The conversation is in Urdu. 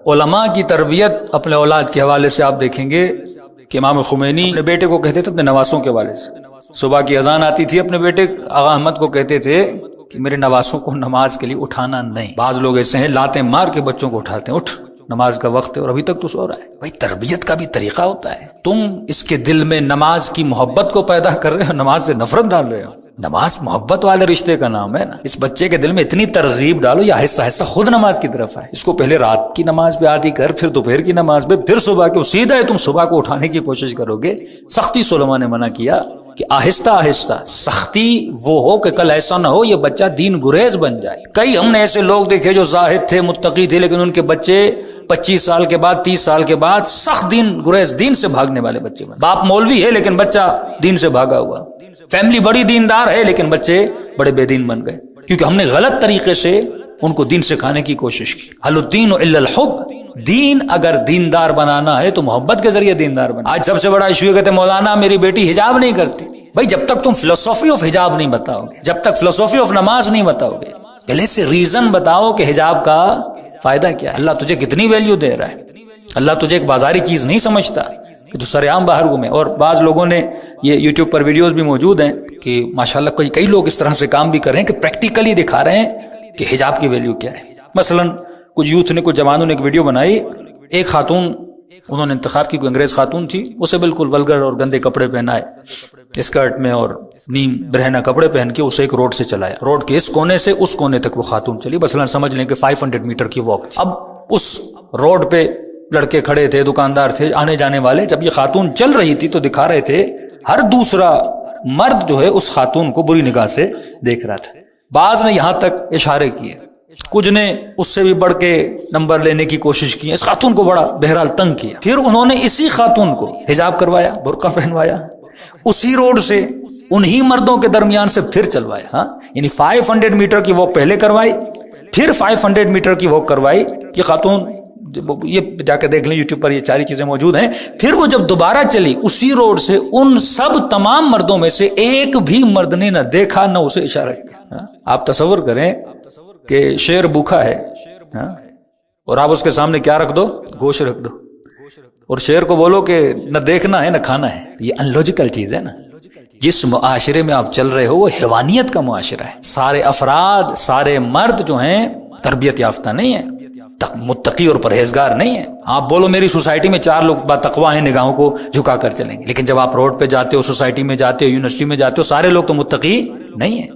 علماء کی تربیت اپنے اولاد کے حوالے سے آپ دیکھیں گے کہ امام خمینی اپنے بیٹے کو کہتے تھے اپنے نواسوں کے حوالے سے، صبح کی اذان آتی تھی اپنے بیٹے آغا احمد کو کہتے تھے کہ میرے نواسوں کو نماز کے لیے اٹھانا نہیں۔ بعض لوگ ایسے ہیں لاتیں مار کے بچوں کو اٹھاتے ہیں، اٹھ نماز کا وقت ہے اور ابھی تک تو سو رہا ہے۔ بھائی تربیت کا بھی طریقہ ہوتا ہے، تم اس کے دل میں نماز کی محبت کو پیدا کر رہے ہو، نماز سے نفرت ڈال رہے ہو۔ نماز محبت والے رشتے کا نام ہے نا، اس بچے کے دل میں اتنی ترغیب ڈالو یا آہستہ آہستہ خود نماز کی طرف آئے۔ اس کو پہلے رات کی نماز پہ عادی کر، پھر دوپہر کی نماز پہ، پھر صبح کے، سیدھا ہے تم صبح کو اٹھانے کی کوشش کرو گے۔ سختی سے علماء نے منع کیا کہ آہستہ آہستہ، سختی وہ ہو کہ کل ایسا نہ ہو یہ بچہ دین گریز بن جائے۔ کئی ہم نے ایسے لوگ دیکھے جو زاہد تھے، متقی تھے، لیکن ان کے بچے 25 سال کے بعد، 30 سال کے بعد سخت دین گریز، دین سے بھاگنے والے بچے بنے۔ باپ مولوی ہے لیکن بچہ دین سے بھاگا ہوا، فیملی بڑی دیندار ہے لیکن بچے بڑے بے دین بن گئے، کیونکہ ہم نے غلط طریقے سے ان کو دین سکھانے کی کوشش کی۔ حل الدین الا الحب، دین اگر دیندار بنانا ہے تو محبت کے ذریعے دیندار بنا۔ آج سب سے بڑا ایشو یہ کہتے ہیں مولانا میری بیٹی حجاب نہیں کرتی۔ بھائی جب تک تم فلسفی آف حجاب نہیں بتاؤ گے، جب تک فلسفی آف نماز نہیں بتاؤ گے، پہلے سے ریزن بتاؤ کہ حجاب کا فائدہ کیا ہے، اللہ تجھے کتنی ویلیو دے رہا ہے، اللہ تجھے ایک بازاری چیز نہیں سمجھتا کہ تو سر عام باہر گھومے۔ اور بعض لوگوں نے یہ یوٹیوب پر ویڈیوز بھی موجود ہیں کہ ماشاءاللہ کئی لوگ اس طرح سے کام بھی کر رہے ہیں کہ پریکٹیکلی دکھا رہے ہیں کہ حجاب کی ویلیو کیا ہے۔ مثلا کچھ یوتھ نے، کچھ جوانوں نے ایک ویڈیو بنائی، ایک خاتون انہوں نے انتخاب کی، کوئی انگریز خاتون تھی، اسے بالکل ولگر اور گندے کپڑے پہنائے اسکرٹ میں اور نیم برہنہ کپڑے پہن کے اسے ایک روڈ سے چلایا، روڈ کے اس کونے سے اس کونے تک وہ خاتون چلی، مثلا سمجھ لیں کہ 500 میٹر کی واک تھی۔ اب اس روڈ پہ لڑکے کھڑے تھے، دکاندار تھے، آنے جانے والے، جب یہ خاتون چل رہی تھی تو دکھا رہے تھے ہر دوسرا مرد جو ہے اس خاتون کو بری نگاہ سے دیکھ رہا تھا۔ بعض نے یہاں تک اشارے کیے، کچھ نے اس سے بھی بڑھ کے نمبر لینے کی کوشش کی، اس خاتون کو بڑا بہرحال تنگ کیا۔ پھر انہوں نے اسی خاتون کو حجاب کروایا، برقع پہنوایا، اسی روڈ سے انہی مردوں کے درمیان سے پھر چلوایا۔ ہاں یعنی 500 میٹر کی واک پہلے کروائی، پھر 500 میٹر کی واک کروائی۔ یہ خاتون، یہ جا کے دیکھ لیں یوٹیوب پر، یہ ساری چیزیں موجود ہیں۔ پھر وہ جب دوبارہ چلی اسی روڈ سے، ان سب تمام مردوں میں سے ایک بھی مرد نے نہ دیکھا نہ اسے اشارہ کیا۔ آپ تصور کریں کہ شیر بھوکا ہے اور آپ اس کے سامنے کیا رکھ دو؟ گوشت رکھ دو، اور شیر کو بولو کہ نہ دیکھنا ہے نہ کھانا ہے۔ یہ ان لاجیکل چیز ہے نا۔ جس معاشرے میں آپ چل رہے ہو وہ حیوانیت کا معاشرہ ہے، سارے افراد، سارے مرد جو ہیں تربیت یافتہ نہیں ہیں، متقی اور پرہیزگار نہیں ہیں۔ آپ بولو میری سوسائٹی میں 4 لوگ با تقویٰ ہیں، نگاہوں کو جھکا کر چلیں گے، لیکن جب آپ روڈ پہ جاتے ہو، سوسائٹی میں جاتے ہو، یونیورسٹی میں جاتے ہو، سارے لوگ تو متقی نہیں ہیں۔